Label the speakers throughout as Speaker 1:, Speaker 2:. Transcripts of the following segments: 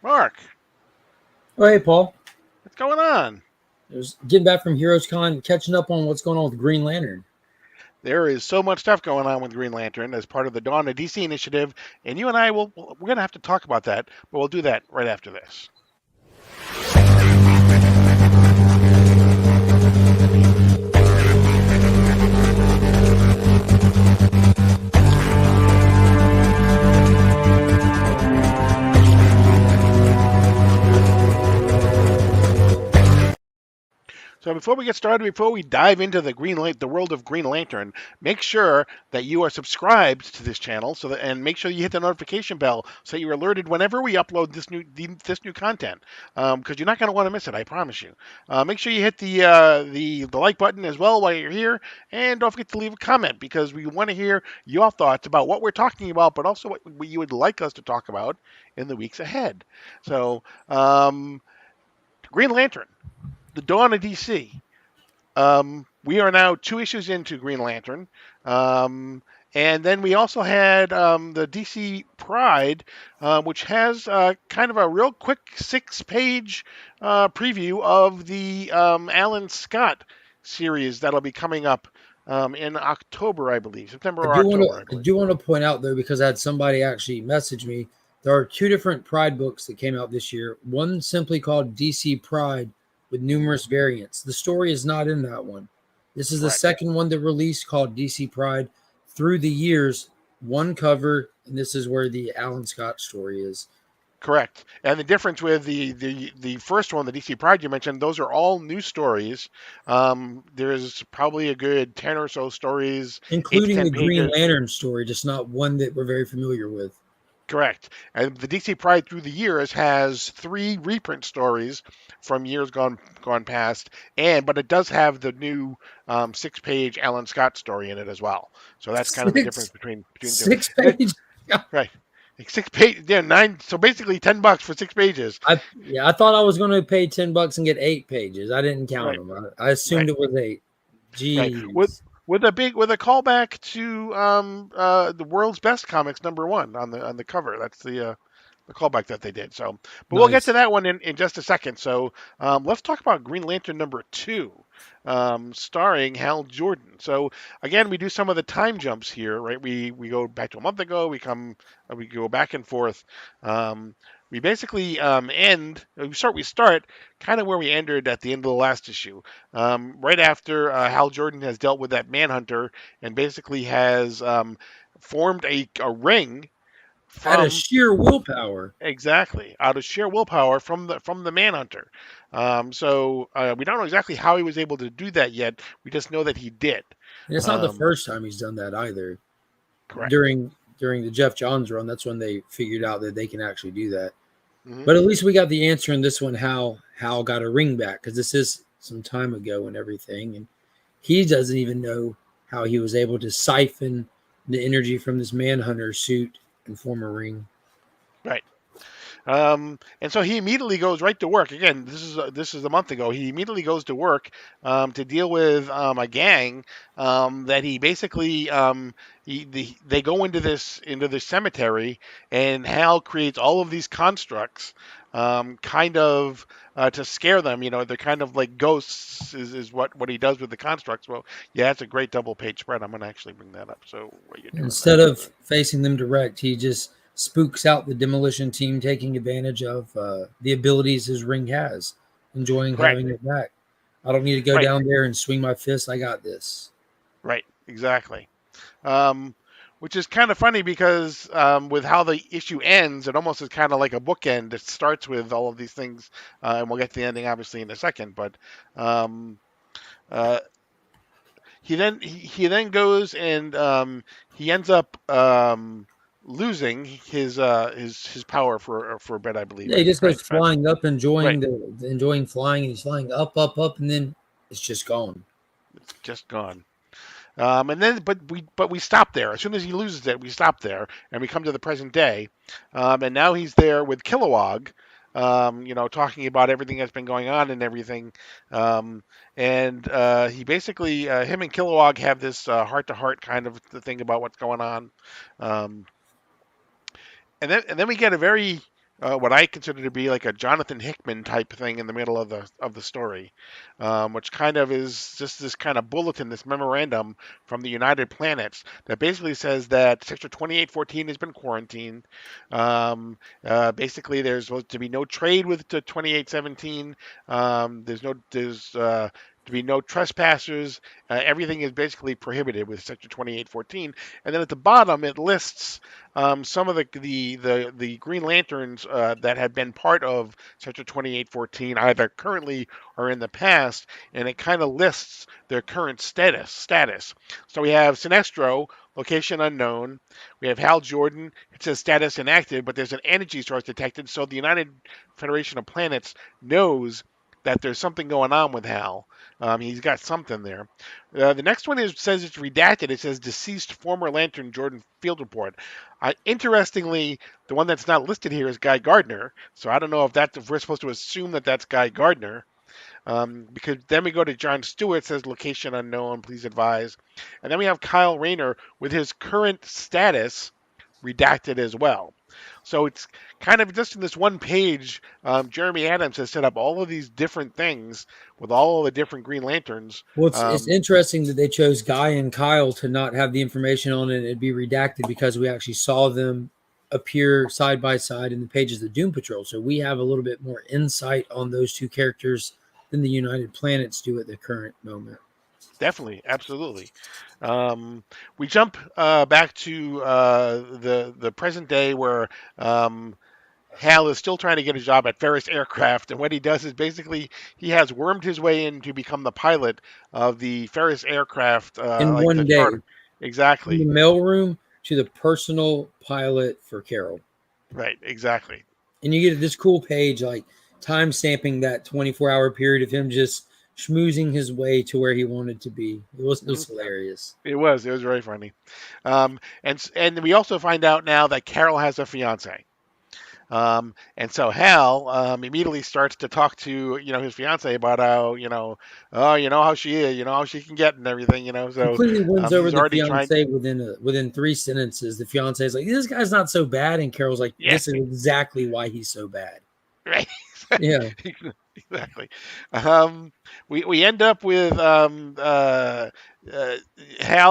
Speaker 1: Mark,
Speaker 2: Oh, hey, Paul.
Speaker 1: what's going on?
Speaker 2: I was getting back from Heroes Con, catching up on what's going on with Green Lantern.
Speaker 1: There is so much stuff going on with Green Lantern as part of the Dawn of DC initiative, and you and I we're going to have to talk about that, but we'll do that right after this. So before we get started, before we dive into the world of Green Lantern, make sure that you are subscribed to this channel, and make sure you hit the notification bell so that you're alerted whenever we upload this new content. Because you're not going to want to miss it, I promise you. Make sure you hit the like button as well while you're here, and don't forget to leave a comment because we want to hear your thoughts about what we're talking about, but also what you would like us to talk about in the weeks ahead. So, Green Lantern, the Dawn of DC. We are now 2 issues into Green Lantern. And then we also had the DC Pride, which has kind of a real quick 6-page preview of the Alan Scott series that'll be coming up in October, I believe. September
Speaker 2: I
Speaker 1: or
Speaker 2: do want
Speaker 1: October, I
Speaker 2: to I
Speaker 1: believe.
Speaker 2: do want to point out though, because I had somebody actually message me. There are two different Pride books that came out this year. One simply called DC Pride with numerous variants. The story is not in that one. This is the
Speaker 1: Correct.
Speaker 2: second one that released called DC Pride through the years. One cover, and this is where the Alan Scott story is.
Speaker 1: Correct. And the difference with the first one, the DC Pride you mentioned, those are all new stories. There's probably a good 10 or so stories, 8 to
Speaker 2: Including
Speaker 1: 10
Speaker 2: the Green
Speaker 1: pages.
Speaker 2: Lantern story, just not one that we're very familiar with.
Speaker 1: Correct. And the DC Pride through the years has 3 reprint stories from years gone past, but it does have the new 6-page Alan Scott story in it as well. So that's kind of the difference
Speaker 2: Six
Speaker 1: between the two.
Speaker 2: six
Speaker 1: And it,
Speaker 2: page.
Speaker 1: right, like 6 page, yeah, 9. So basically $10 for 6 pages.
Speaker 2: I thought I was going to pay $10 and get 8 pages. I didn't count
Speaker 1: Right,
Speaker 2: them. I assumed
Speaker 1: right,
Speaker 2: it was eight.
Speaker 1: right. With
Speaker 2: Jeez.
Speaker 1: with a callback to the world's best comics #1 on the cover. That's the callback that they did. So, but we'll get to
Speaker 2: Nice.
Speaker 1: that one in just a second. So, let's talk about Green Lantern #2, starring Hal Jordan. So, again, we do some of the time jumps here, right? We go back to a month ago. We go back and forth. We basically we start kind of where we ended at the end of the last issue, right after Hal Jordan has dealt with that Manhunter and basically has formed a ring
Speaker 2: Out of
Speaker 1: from
Speaker 2: sheer willpower.
Speaker 1: exactly out of sheer willpower from the Manhunter. So we don't know exactly how he was able to do that yet. We just know that he did.
Speaker 2: And it's not the
Speaker 1: Um,
Speaker 2: first time he's done that either.
Speaker 1: correct.
Speaker 2: During the Jeff Johns run, that's when they figured out that they can actually do that.
Speaker 1: Hmm.
Speaker 2: But at least we got the answer in this one how Hal got a ring back, because this is some time ago and everything. And he doesn't even know how he was able to siphon the energy from this Manhunter suit and form a ring.
Speaker 1: Right. And so he immediately goes right to work. Again, this is a month ago. He immediately goes to work to deal with a gang that he basically they go into this cemetery, and Hal creates all of these constructs, kind of to scare them. You know, they're kind of like ghosts. Is what he does with the constructs. Well, yeah, it's a great double page spread. I'm gonna actually bring that up. So while you're doing
Speaker 2: Instead
Speaker 1: that.
Speaker 2: of facing them direct, he just spooks out the demolition team, taking advantage of the abilities his ring has, enjoying
Speaker 1: Correct.
Speaker 2: having it back. I don't need to go
Speaker 1: Right.
Speaker 2: down there and swing my fist. I got this.
Speaker 1: Right. Exactly. um, which is kind of funny because with how the issue ends, it almost is kind of like a bookend. It starts with all of these things, and we'll get to the ending obviously in a second. But um, uh, he then goes and he ends up losing his power for a bit, I believe,
Speaker 2: Yeah, he
Speaker 1: right?
Speaker 2: just goes
Speaker 1: Right.
Speaker 2: flying up,
Speaker 1: Right.
Speaker 2: enjoying flying, and he's flying up, and then it's just gone.
Speaker 1: It's just gone. And then, but we stop there. As soon as he loses it, we stop there, and we come to the present day. And now he's there with Kilowog, talking about everything that's been going on and everything. And he basically, him and Kilowog have this heart to heart kind of thing about what's going on. Um, and then we get a very what I consider to be like a Jonathan Hickman type thing in the middle of the story, which kind of is just this kind of bulletin, this memorandum from the United Planets that basically says that Sector 2814 has been quarantined. Basically, there's supposed to be no trade with the 2817. There's to be no trespassers. Everything is basically prohibited with Sector 2814. And then at the bottom, it lists some of the Green Lanterns that have been part of Sector 2814, either currently or in the past, and it kind of lists their current status. So we have Sinestro, location unknown. We have Hal Jordan. It says status inactive, but there's an energy source detected, so the United Federation of Planets knows that there's something going on with Hal. He's got something there. The next one says it's redacted. It says deceased former Lantern Jordan Field Report. Interestingly, the one that's not listed here is Guy Gardner. So I don't know if we're supposed to assume that that's Guy Gardner. Because then we go to John Stewart, says location unknown, please advise. And then we have Kyle Rayner with his current status redacted as well. So it's kind of just in this one page, Jeremy Adams has set up all of these different things with all of the different Green Lanterns.
Speaker 2: Well, it's interesting that they chose Guy and Kyle to not have the information on it and it'd be redacted because we actually saw them appear side by side in the pages of the Doom Patrol. So we have a little bit more insight on those two characters than the United Planets do at the current moment.
Speaker 1: Definitely, absolutely. We jump back to the present day where Hal is still trying to get a job at Ferris Aircraft, and what he does is basically he has wormed his way in to become the pilot of the Ferris Aircraft
Speaker 2: in like one day. Charter.
Speaker 1: Exactly.
Speaker 2: From the mailroom to the personal pilot for Carol.
Speaker 1: Right, exactly.
Speaker 2: And you get this cool page like time stamping that 24-hour period of him just schmoozing his way to where he wanted to be. It was hilarious.
Speaker 1: It was very funny. And we also find out now that Carol has a fiance. And so Hal immediately starts to talk to his fiance about how how she is, how she can get and everything, So
Speaker 2: completely wins over the fiance within 3 sentences. The fiance is like, "This guy's not so bad," and Carol's like, "This is exactly why he's so bad."
Speaker 1: Right.
Speaker 2: Yeah.
Speaker 1: Exactly. We end up with Hal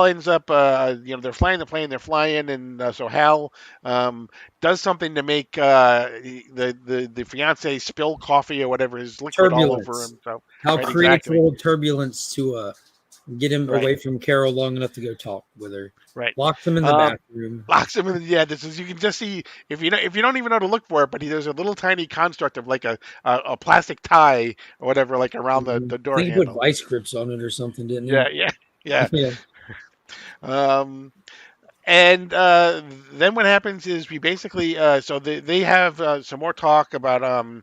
Speaker 1: ends up they're flying the plane, they're flying, and so Hal does something to make the fiance spill coffee or whatever, his liquid all over him. So
Speaker 2: Hal creates a little turbulence to get him away from Carol long enough to go talk with her.
Speaker 1: Right.
Speaker 2: Locks him in the bathroom.
Speaker 1: Locks him in. Yeah, this is, you can just see if you don't even know to look for it, but there's a little tiny construct of like a plastic tie or whatever, like around the door handle.
Speaker 2: He put vice grips on it or something, didn't he?
Speaker 1: Yeah. And then what happens is we basically so they have some more talk about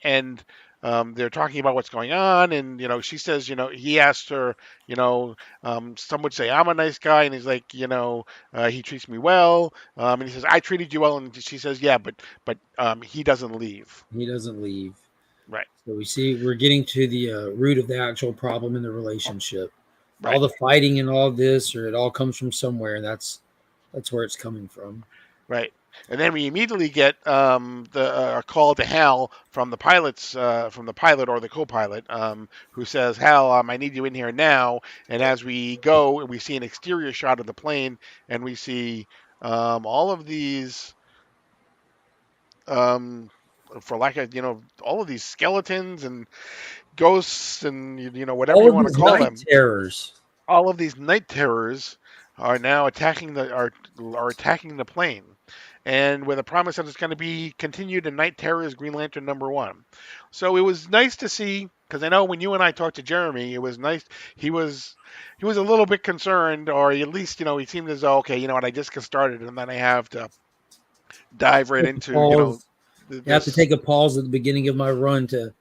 Speaker 1: and they're talking about what's going on, and she says, he asked her, some would say I'm a nice guy, and he's like, he treats me well, and he says I treated you well, and she says, yeah, but he doesn't leave.
Speaker 2: He doesn't leave.
Speaker 1: Right.
Speaker 2: So we're getting to the root of the actual problem in the relationship.
Speaker 1: Right.
Speaker 2: All the fighting and all this, or it all comes from somewhere, and that's where it's coming from.
Speaker 1: Right. And then we immediately get a call to Hal from the pilot or the co-pilot, who says, "Hal, I need you in here now." And as we go, we see an exterior shot of the plane, and we see all of these, for lack of all of these skeletons and ghosts and whatever you want to call them.
Speaker 2: Terrors.
Speaker 1: All of these night terrors are now attacking the plane. And with a promise that it's going to be continued in Night Terrors Green Lantern #1. So it was nice to see, because I know when you and I talked to Jeremy, it was nice. He was a little bit concerned, or at least he seemed as though, okay, I just got started, and then I have to dive right into
Speaker 2: You have to take a pause at the beginning of my run to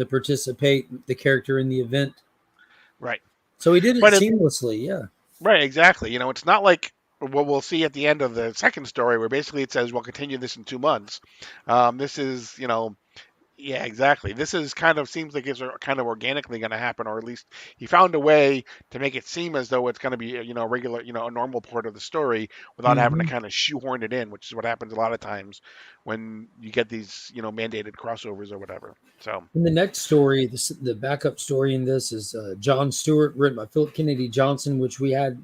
Speaker 2: participate the character in the event.
Speaker 1: Right.
Speaker 2: So he did it seamlessly, yeah.
Speaker 1: Right, exactly. It's not like what we'll see at the end of the second story, where basically it says we'll continue this in 2 months. This is, Yeah, exactly. This is kind of seems like it's kind of organically going to happen, or at least he found a way to make it seem as though it's going to be, a regular, a normal part of the story without having to
Speaker 2: Hmm.
Speaker 1: kind of shoehorn it in, which is what happens a lot of times when you get these, mandated crossovers or whatever. So,
Speaker 2: In the next story, the backup story in this is John Stewart, written by Philip Kennedy Johnson, which we had.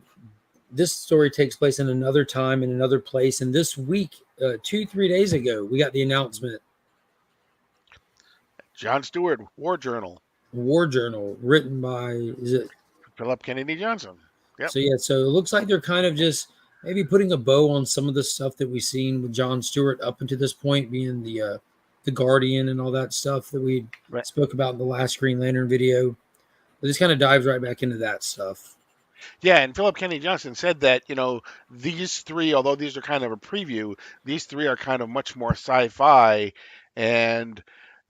Speaker 2: This story takes place in another time, in another place. And this week, 2, 3 days ago, we got the announcement.
Speaker 1: John Stewart, War Journal,
Speaker 2: War Journal, written by, is it?
Speaker 1: Philip Kennedy Johnson. Yep.
Speaker 2: So yeah, so it looks like they're kind of just maybe putting a bow on some of the stuff that we've seen with John Stewart up until this point, being the Guardian and all that stuff that we
Speaker 1: Right.
Speaker 2: spoke about in the last Green Lantern video. It just kind of dives right back into that stuff.
Speaker 1: Yeah, and Philip Kennedy Johnson said that, these three, although these are kind of a preview, these three are kind of much more sci-fi, and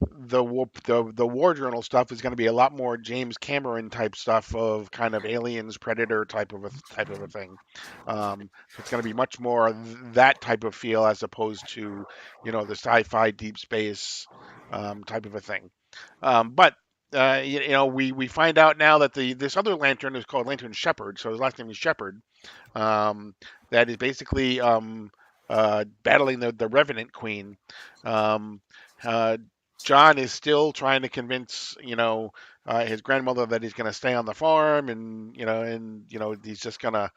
Speaker 1: the War Journal stuff is going to be a lot more James Cameron type stuff of kind of aliens, predator type of a thing. So it's going to be much more that type of feel as opposed to the sci-fi deep space type of a thing. But we find out now that this other lantern is called Lantern Shepherd, so his last name is Shepherd. Um, that is basically battling the Revenant Queen. Um, uh, John is still trying to convince his grandmother that he's going to stay on the farm, and he's just going to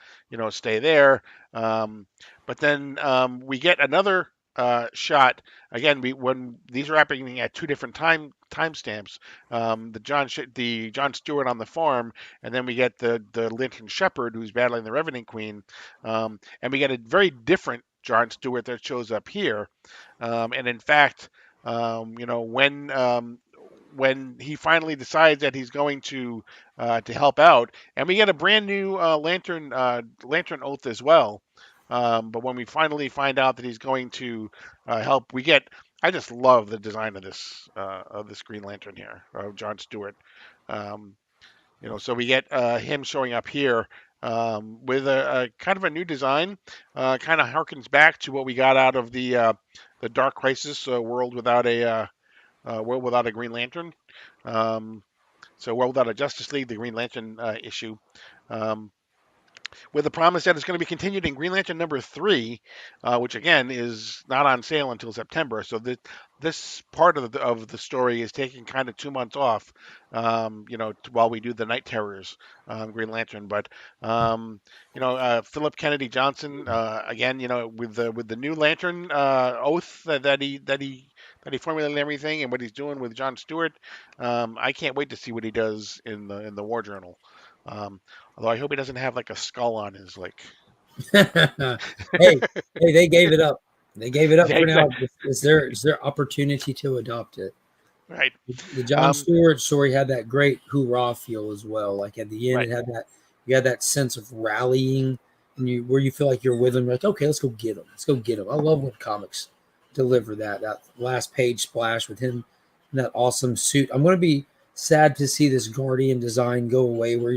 Speaker 1: stay there. Um, but then we get another shot again. When these are happening at two different timestamps, the John Stewart on the farm, and then we get the Lantern Shepherd who's battling the Revenant Queen, and we get a very different John Stewart that shows up here, and in fact, when he finally decides that he's going to help out, and we get a brand new Lantern Oath as well. But when we finally find out that he's going to help, we get. I just love the design of this Green Lantern here, of John Stewart. Um, so we get him showing up here with a kind of a new design. Kind of harkens back to what we got out of the Dark Crisis world without a Green Lantern. Um, so world without a Justice League, the Green Lantern issue. Um, with the promise that it's going to be continued in Green Lantern number 3, which again is not on sale until September. So this part of the story is taking kind of 2 months off, while we do the Night Terrors Green Lantern. But Philip Kennedy Johnson, again, with the new Lantern oath that he formulated and everything, and what he's doing with John Stewart. I can't wait to see what he does in the War Journal. Um, Although I hope he doesn't have like a skull on his
Speaker 2: Hey, they gave it up. They gave it up
Speaker 1: Yeah,
Speaker 2: for now.
Speaker 1: exactly.
Speaker 2: Is their opportunity to adopt it?
Speaker 1: Right.
Speaker 2: The John
Speaker 1: Um,
Speaker 2: Stewart story had that great hoorah feel as well. Like at the end,
Speaker 1: right.
Speaker 2: it had that you had that sense of rallying, and where you feel like you're with them. Like, okay, let's go get him. Let's go get him. I love when comics deliver that last page splash with him in that awesome suit. I'm going to be sad to see this Guardian design go away, where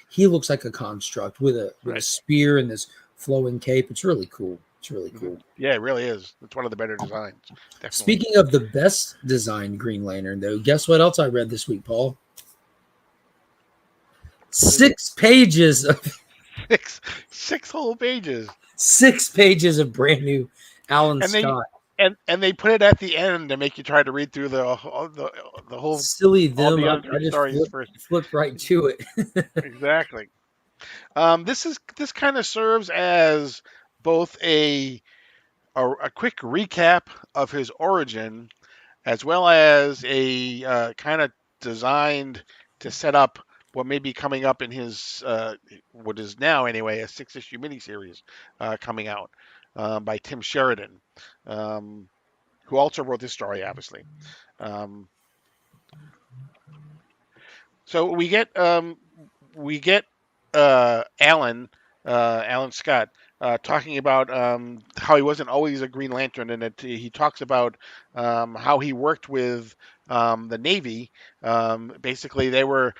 Speaker 2: he looks like a construct with a
Speaker 1: Right.
Speaker 2: spear and this flowing cape. It's really cool. It's really
Speaker 1: Hmm.
Speaker 2: cool.
Speaker 1: Yeah, it really is. It's one of the better designs, definitely.
Speaker 2: Speaking of the best designed Green Lantern, though, guess what else I read this week, Paul?
Speaker 1: What is it?
Speaker 2: 6 pages of
Speaker 1: Six whole pages,
Speaker 2: 6 pages of brand new Alan
Speaker 1: and they
Speaker 2: Scott.
Speaker 1: and they put it at the end to make you try to read through the whole
Speaker 2: Silly
Speaker 1: all
Speaker 2: them.
Speaker 1: the
Speaker 2: I,
Speaker 1: other
Speaker 2: I
Speaker 1: three
Speaker 2: just
Speaker 1: stories first.
Speaker 2: flipped right to it.
Speaker 1: Exactly. This kind of serves as both a quick recap of his origin, as well as a kind of designed to set up what may be coming up in his what is now anyway a 6-issue miniseries coming out by Tim Sheridan, um, who also wrote this story, obviously. Um, so we get Alan Scott, talking about how he wasn't always a Green Lantern, and that he talks about how he worked with the Navy. Basically, they were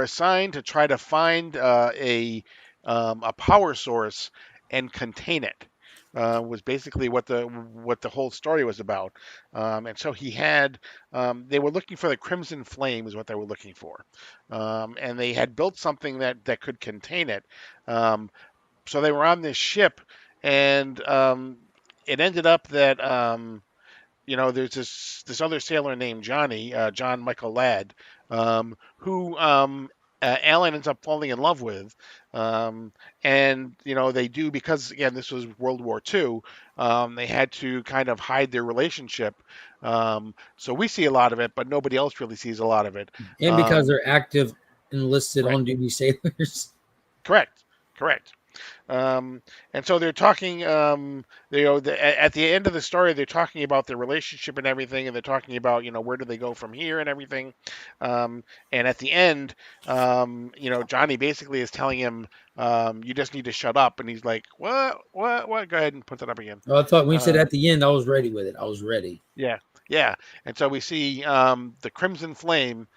Speaker 1: assigned to try to find a power source and contain it. was basically what the whole story was about. And so he had they were looking for the Crimson Flame is what they were looking for, and they had built something that could contain it. Um, so they were on this ship, and it ended up that there's this other sailor named Johnny, John Michael Ladd, who Alan ends up falling in love with, um, and they do because again this was World War II. They had to kind of hide their relationship, so we see a lot of it, but nobody else really sees a lot of it.
Speaker 2: And because they're active enlisted
Speaker 1: Right,
Speaker 2: on duty sailors.
Speaker 1: correct, correct. Um, and so they're talking, at the end of the story, they're talking about their relationship and everything, and they're talking about, where do they go from here and everything. And at the end, Johnny basically is telling him, you just need to shut up. And he's like, what? Go ahead and put that up again.
Speaker 2: Oh, I thought when you said
Speaker 1: Uh,
Speaker 2: at the end, I was ready with it. I was ready.
Speaker 1: yeah, yeah. And so we see the Crimson Flame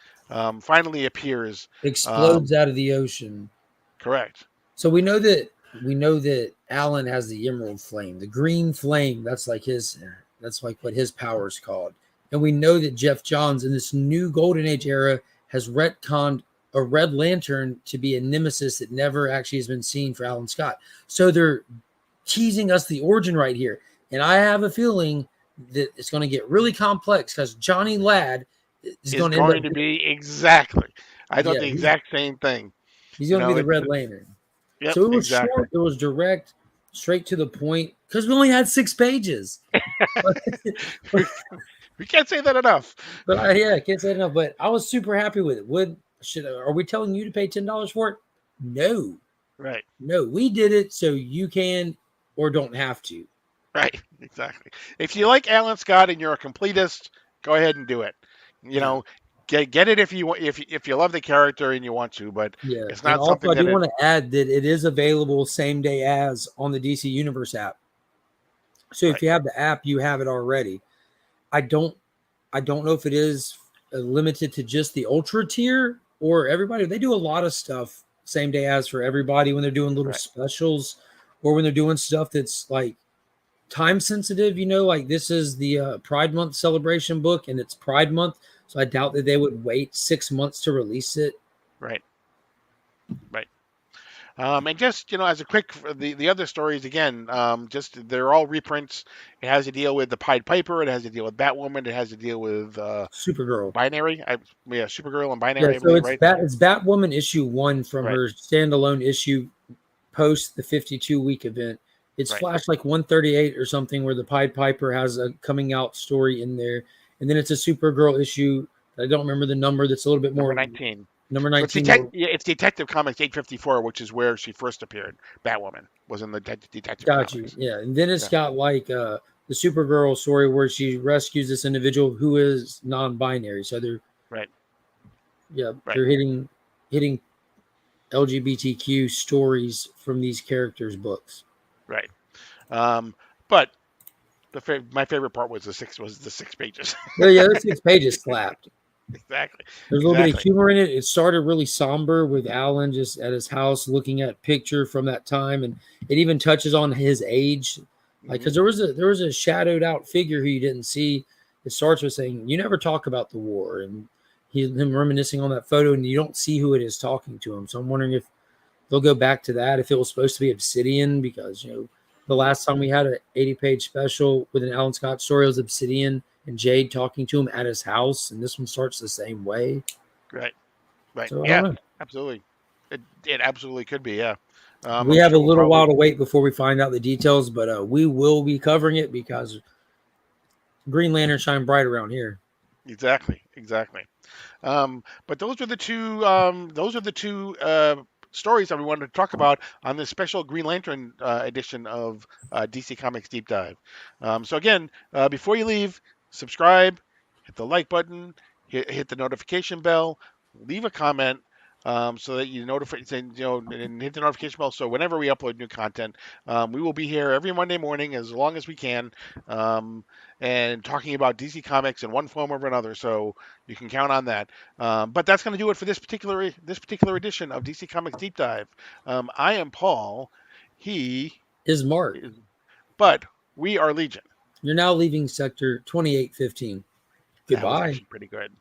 Speaker 1: finally appears.
Speaker 2: Explodes out of the ocean.
Speaker 1: Correct.
Speaker 2: So we know that Alan has the Emerald Flame, the Green Flame. That's like his. That's like what his power is called. And we know that Jeff Johns in this new Golden Age era has retconned a Red Lantern to be a nemesis that never actually has been seen for Alan Scott. So they're teasing us the origin right here. And I have a feeling that it's going to get really complex because Johnny Ladd is
Speaker 1: Is
Speaker 2: going to end up.
Speaker 1: going to be exactly. I thought
Speaker 2: Yeah,
Speaker 1: the exact same thing.
Speaker 2: he's going to be the
Speaker 1: It's
Speaker 2: Red Lantern.
Speaker 1: yep,
Speaker 2: So it was
Speaker 1: exactly.
Speaker 2: short, it was direct, straight to the point because we only had 6 pages. but
Speaker 1: We can't say that enough.
Speaker 2: I can't say enough. But I was super happy with it. Are we telling you to pay $10 for it? No,
Speaker 1: Right,
Speaker 2: no. We did it so you can or don't have to.
Speaker 1: right, exactly. If you like Alan Scott and you're a completist, go ahead and do it. You
Speaker 2: Yeah,
Speaker 1: know, get it if you want, if you love the character and you want to, but
Speaker 2: yeah.
Speaker 1: it's
Speaker 2: And
Speaker 1: not
Speaker 2: also,
Speaker 1: something
Speaker 2: I
Speaker 1: that
Speaker 2: do
Speaker 1: it.
Speaker 2: want to add that it is available same day as on the DC Universe app. So if
Speaker 1: Right,
Speaker 2: you have the app, you have it already. I don't I don't know if it is limited to just the ultra tier or everybody. They do a lot of stuff same day as for everybody when they're doing little
Speaker 1: right,
Speaker 2: specials or when they're doing stuff that's like time sensitive. Like this is the Pride Month celebration book and it's Pride Month, so I doubt that they would wait 6 months to release it.
Speaker 1: right, right. And just as a quick, the other stories again, just they're all reprints. It has to deal with the Pied Piper. It has to deal with Batwoman. It has to deal with
Speaker 2: Supergirl.
Speaker 1: Binary. Yeah, Supergirl and
Speaker 2: Yeah,
Speaker 1: Binary, I
Speaker 2: so
Speaker 1: believe,
Speaker 2: it's
Speaker 1: right?
Speaker 2: it's Batwoman issue 1 from
Speaker 1: Right,
Speaker 2: her standalone issue post the 52-week event. It's
Speaker 1: right.
Speaker 2: Flash like 138 or something where the Pied Piper has a coming out story in there. And then it's a Supergirl issue. I don't remember the number that's a little bit
Speaker 1: Number
Speaker 2: more
Speaker 1: 19.
Speaker 2: number
Speaker 1: So it's
Speaker 2: 19 more.
Speaker 1: it's Detective Comics 854, which is where she first appeared. Batwoman was in the Detective
Speaker 2: Got you.
Speaker 1: Comics.
Speaker 2: Yeah. And then it's
Speaker 1: Yeah,
Speaker 2: got like the Supergirl story where she rescues this individual who is non-binary. So they're
Speaker 1: right, right,
Speaker 2: they're hitting LGBTQ stories from these characters' books.
Speaker 1: right. But my favorite part was the 6 pages.
Speaker 2: Yeah, those 6 pages slapped.
Speaker 1: Exactly,
Speaker 2: There's a little bit of
Speaker 1: exactly.
Speaker 2: humor in it. It started really somber with Alan just at his house looking at picture from that time, and it even touches on his age, like
Speaker 1: Hmm.
Speaker 2: because there was a shadowed out figure who you didn't see. It starts with saying, "You never talk about the war," and him reminiscing on that photo, and you don't see who it is talking to him. So I'm wondering if they'll go back to that if it was supposed to be Obsidian, because the last time we had an 80-page special with an Alan Scott story was Obsidian and Jade talking to him at his house, and this one starts the same way.
Speaker 1: Right, right.
Speaker 2: So I don't
Speaker 1: Yeah,
Speaker 2: know.
Speaker 1: absolutely. It absolutely could be. Yeah.
Speaker 2: We
Speaker 1: I'm
Speaker 2: have a
Speaker 1: sure we'll
Speaker 2: little while
Speaker 1: probably
Speaker 2: to wait before we find out the details, but we will be covering it because Green Lantern shine bright around here.
Speaker 1: exactly, exactly. But those are the two. Those are the two stories that we wanted to talk about on this special Green Lantern edition of DC Comics Deep Dive. So again, before you leave, subscribe, hit the like button, hit the notification bell, leave a comment. So that you notify, and hit the notification bell. So whenever we upload new content, we will be here every Monday morning as long as we can, um, and talking about DC Comics in one form or another. So you can count on that. But that's going to do it for this particular edition of DC Comics Deep Dive. I am Paul. He
Speaker 2: Is Mark.
Speaker 1: is but we are Legion.
Speaker 2: You're now leaving sector 2815.
Speaker 1: That was
Speaker 2: Goodbye.
Speaker 1: actually pretty good.